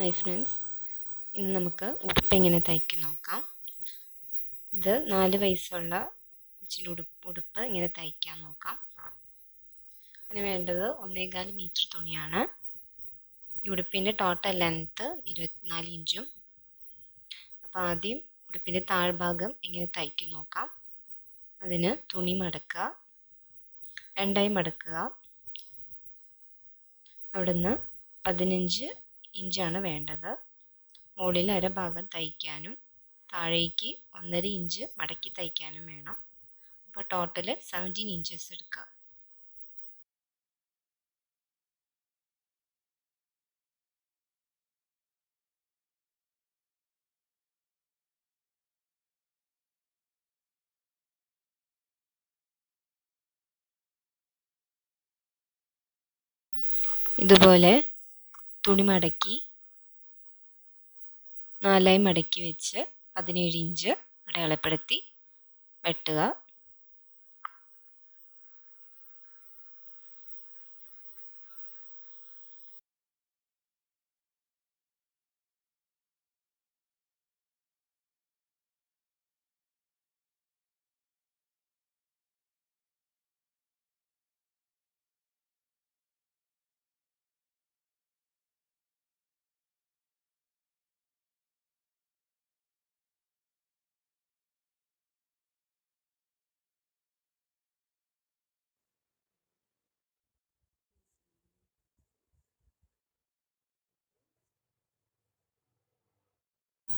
Hi friends, ഇന്ന് നമുക്ക് ഉടുപ്പ് എങ്ങനെ തയ്ക്കും നോക്കാം. ഇത് 4 വയസ്സുള്ള കൊച്ചിൻ്റെ ഉടുപ്പ് ഇങ്ങനെ തയ്ക്കാൻ നോക്കാം. അതിന് വേണ്ടത് 1.25 മീറ്റർ തുണിയാണ്. ഈ ഉടുപ്പിൻ്റെ ടോട്ടൽ ലെങ്ത്ത് 24 ഇഞ്ചും. അപ്പോൾ ആദ്യം ഉടുപ്പിൻ്റെ താഴ്ഭാഗം എങ്ങനെ തയ്ക്കും നോക്കാം. അതിന് തുണി മടക്കുക, 2ആയി മടക്കുക. അവിടുന്ന് 15 ഇഞ്ചാണ് വേണ്ടത്. മുകളിൽ അരഭാഗം തയ്ക്കാനും താഴേക്ക് 1.5 ഇഞ്ച് മടക്കി തയ്ക്കാനും വേണം. അപ്പോൾ ടോട്ടൽ 17 ഇഞ്ചസ് എടുക്കുക. ഇതുപോലെ തുണി മടക്കി 4ആയി മടക്കി വെച്ച് 17 ഇഞ്ച് അടയാളപ്പെടുത്തി വെട്ടുക.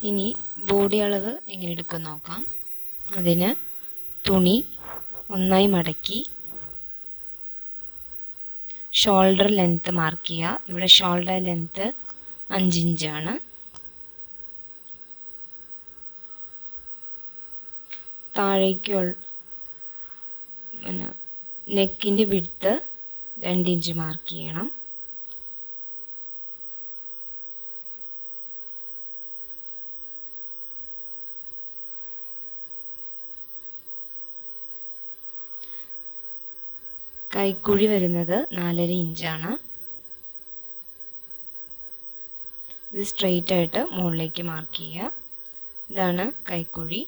ഇനി ബോഡി അളവ് എങ്ങനെ എടുക്കും നോക്കാം. അതിന് തുണി 1ആയി മടക്കി ഷോൾഡർ ലെങ്ത്ത് മാർക്ക് ചെയ്യുക. ഇവിടെ ഷോൾഡർ ലെങ്ത്ത് 5 ഇഞ്ചാണ്. താഴേക്ക് നെക്കിൻ്റെ വിഡ്ത്ത് 2 ഇഞ്ച് മാർക്ക് ചെയ്യണം. കൈക്കുഴി വരുന്നത് 4.5 ഇഞ്ചാണ്. ഇത് സ്ട്രെയിറ്റ് ആയിട്ട് മുകളിലേക്ക് മാർക്ക് ചെയ്യുക. ഇതാണ് കൈക്കുഴി.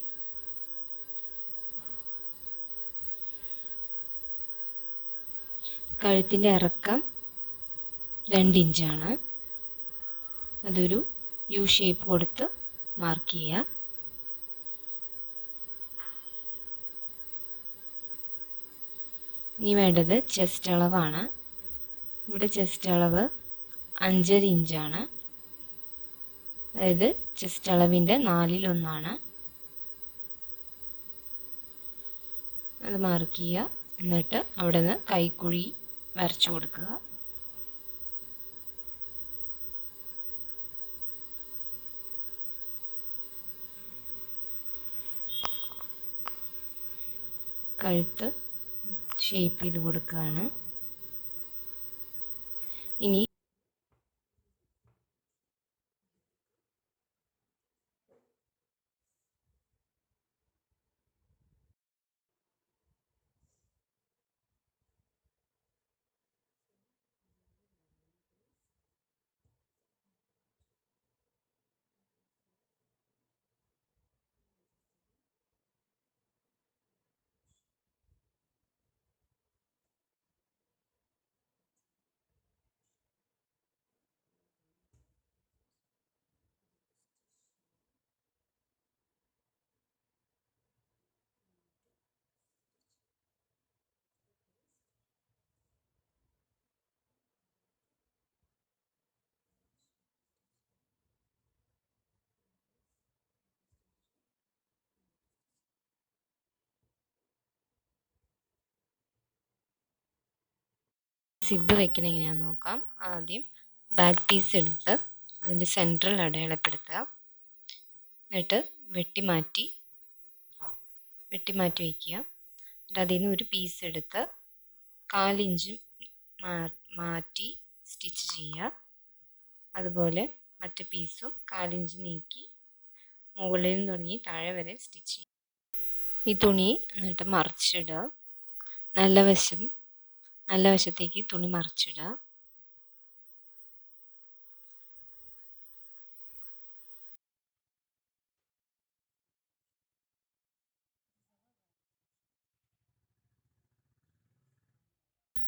കഴുത്തിൻ്റെ ഇറക്കം 2 ഇഞ്ചാണ്. അതൊരു യു ഷേപ്പ് കൊടുത്ത് മാർക്ക് ചെയ്യുക. ഇനി വേണ്ടത് ചെസ്റ്റ് അളവാണ്. ഇവിടെ ചെസ്റ്റ് അളവ് 5.5 ഇഞ്ചാണ്. അതായത് ചെസ്റ്റ് അളവിൻ്റെ 1/4 അത് മാർക്ക് ചെയ്യുക. എന്നിട്ട് അവിടെ നിന്ന് കൈക്കുഴി വരച്ചു കൊടുക്കുക. കഴുത്ത് ഷേപ്പ് ചെയ്ത് കൊടുക്കുകയാണ്. ഇനി സിബ് വെക്കുന്ന എങ്ങനെയാണെന്ന് നോക്കാം. ആദ്യം ബാക്ക് പീസ് എടുത്ത് അതിൻ്റെ സെൻട്രൽ അടയാളപ്പെടുത്തുക. എന്നിട്ട് വെട്ടി മാറ്റി വയ്ക്കുക. എന്നിട്ട് അതിൽ നിന്ന് ഒരു പീസ് എടുത്ത് 1/4 ഇഞ്ച് മാറ്റി സ്റ്റിച്ച് ചെയ്യുക. അതുപോലെ മറ്റു പീസും 1/4 ഇഞ്ച് നീക്കി മുകളിൽ നിന്ന് തുടങ്ങി താഴെ വരെ സ്റ്റിച്ച് ചെയ്യുക. ഈ തുണി എന്നിട്ട് മറിച്ചിടുക. നല്ല വശത്തേക്ക് തുണി മറിച്ചിടുക.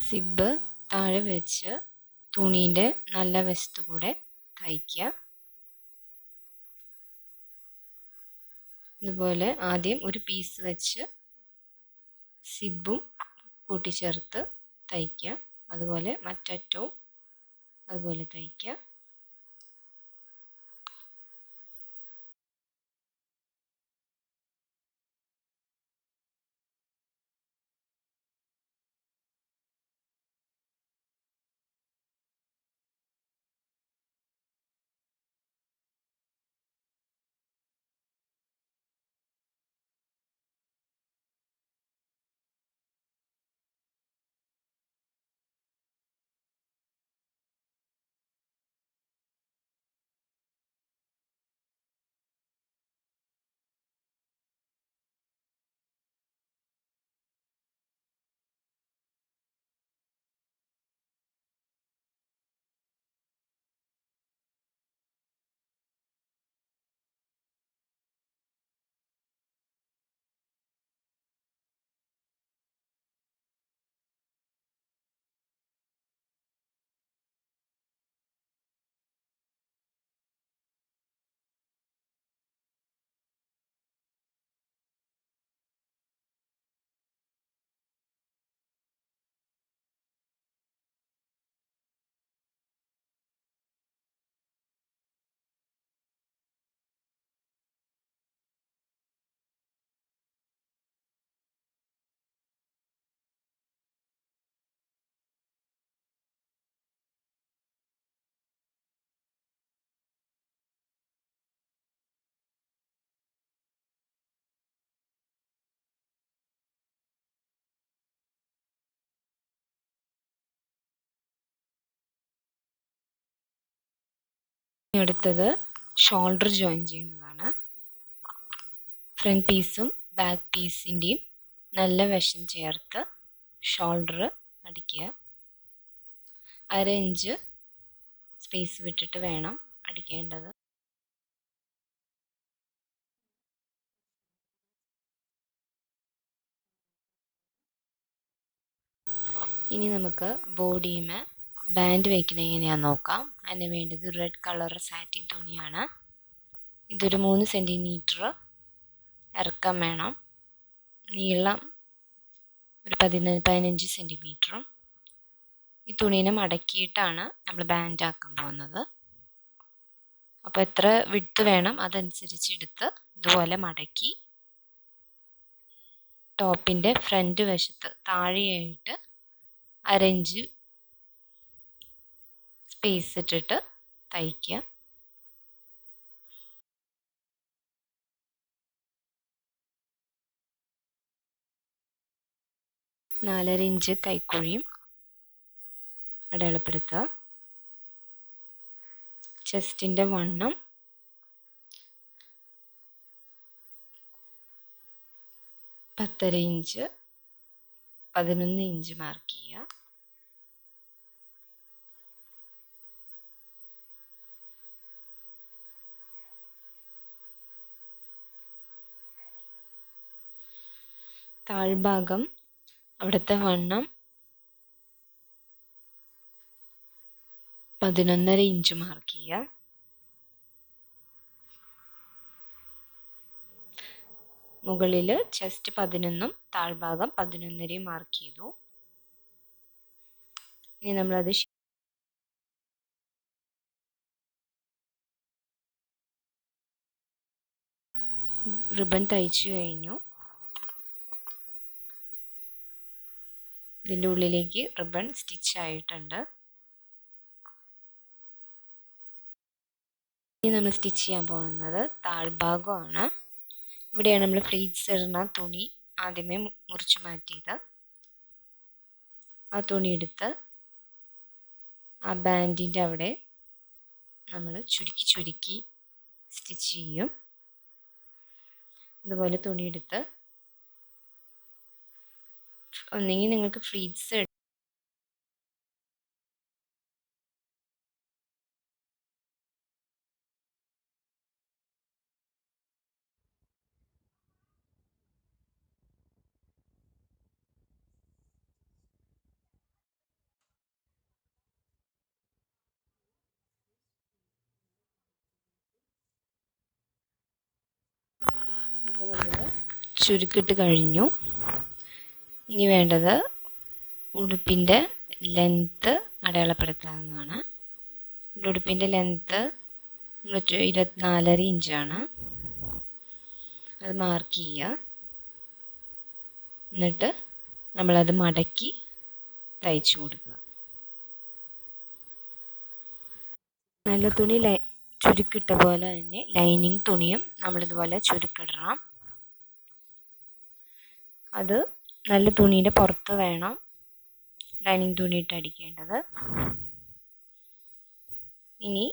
സിബ് താഴെ വെച്ച് തുണീൻ്റെ നല്ല വശത്തു കൂടെ തയ്ക്കുക. ഇതുപോലെ ആദ്യം ഒരു പീസ് വെച്ച് സിബും കൂട്ടിച്ചേർത്ത് തയ്ക്കുക. അതുപോലെ മറ്ററ്റവും അതുപോലെ തയ്ക്കുക. അടുത്തത് ഷോൾഡർ ജോയിൻ ചെയ്യുന്നതാണ്. ഫ്രണ്ട് പീസും ബാക്ക് പീസിൻ്റെയും നല്ല വശം ചേർത്ത് ഷോൾഡർ അടിക്കുക. 1/2 ഇഞ്ച് സ്പേസ് വിട്ടിട്ട് വേണം അടിക്കേണ്ടത്. ഇനി നമുക്ക് ബോഡിയുമേ ബാൻഡ് വയ്ക്കുന്നത് എങ്ങനെയാണെന്ന് നോക്കാം. അതിന് വേണ്ടത് റെഡ് കളർ സാറ്റിൻ തുണിയാണ്. ഇതൊരു 3 സെൻറ്റിമീറ്റർ ഇറക്കം വേണം. നീളം ഒരു 15 സെൻറ്റിമീറ്ററും. ഈ തുണീനെ മടക്കിയിട്ടാണ് നമ്മൾ ബാൻഡ് ആക്കാൻ പോകുന്നത്. അപ്പോൾ എത്ര വിഡ്ത്ത് വേണം അതനുസരിച്ച് എടുത്ത് ഇതുപോലെ മടക്കി ടോപ്പിൻ്റെ ഫ്രണ്ട് വശത്ത് താഴെയായിട്ട് 1/2 ഇഞ്ച് സ്പേസ് ഇട്ടിട്ട് തയ്ക്കുക. നാലര ഇഞ്ച് കൈക്കുഴിയും അടയാളപ്പെടുത്തുക. ചെസ്റ്റിൻ്റെ വണ്ണം 10.5 ഇഞ്ച് 11 ഇഞ്ച് മാർക്ക് ചെയ്യുക. താഴ്ഭാഗം അവിടുത്തെ വണ്ണം 11.5 ഇഞ്ച് മാർക്ക് ചെയ്യുക. മുകളിൽ ചെസ്റ്റ് 11ഉം താഴ്ഭാഗം 11.5 മാർക്ക് ചെയ്തു. ഇനി നമ്മളത് റിബൺ തയ്ച്ചു കഴിഞ്ഞു. ഇതിൻ്റെ ഉള്ളിലേക്ക് റിബൺ സ്റ്റിച്ച് ആയിട്ടുണ്ട്. ഇനി നമ്മൾ സ്റ്റിച്ച് ചെയ്യാൻ പോകുന്നത് താഴ്ഭാഗമാണ്. ഇവിടെയാണ് നമ്മൾ ഫ്ലീറ്റ്സ് ഇടുന്ന തുണി ആദ്യമേ മുറിച്ച് മാറ്റിയത്. ആ തുണി എടുത്ത് ആ ബാൻഡിൻ്റെ അവിടെ നമ്മൾ ചുരുക്കി ചുരുക്കി സ്റ്റിച്ച് ചെയ്യും. ഇതുപോലെ തുണിയെടുത്ത് ഒന്നെങ്കിൽ നിങ്ങൾക്ക് ഫ്ലീറ്റ്സ് ഇപ്പോൾ നമ്മൾ ചുരുക്കിട്ട് കഴിഞ്ഞു. ഇനി വേണ്ടത് ഉടുപ്പിൻ്റെ ലെങ്ത്ത് അടയാളപ്പെടുത്താവുന്നതാണ്. ഉടുപ്പിൻ്റെ ലെങ്ത്ത് 24.5 ഇഞ്ചാണ്. അത് മാർക്ക് ചെയ്യുക. എന്നിട്ട് നമ്മളത് മടക്കി തയ്ച്ചു കൊടുക്കുക. നല്ല തുണി ചുരുക്കിട്ട പോലെ തന്നെ ലൈനിങ് തുണിയും നമ്മളിതുപോലെ ചുരുക്കിടണം. അത് നല്ല തുണീൻ്റെ പുറത്ത് വേണം ലൈനിങ് തുണിയിട്ട് അടിക്കേണ്ടത്. ഇനി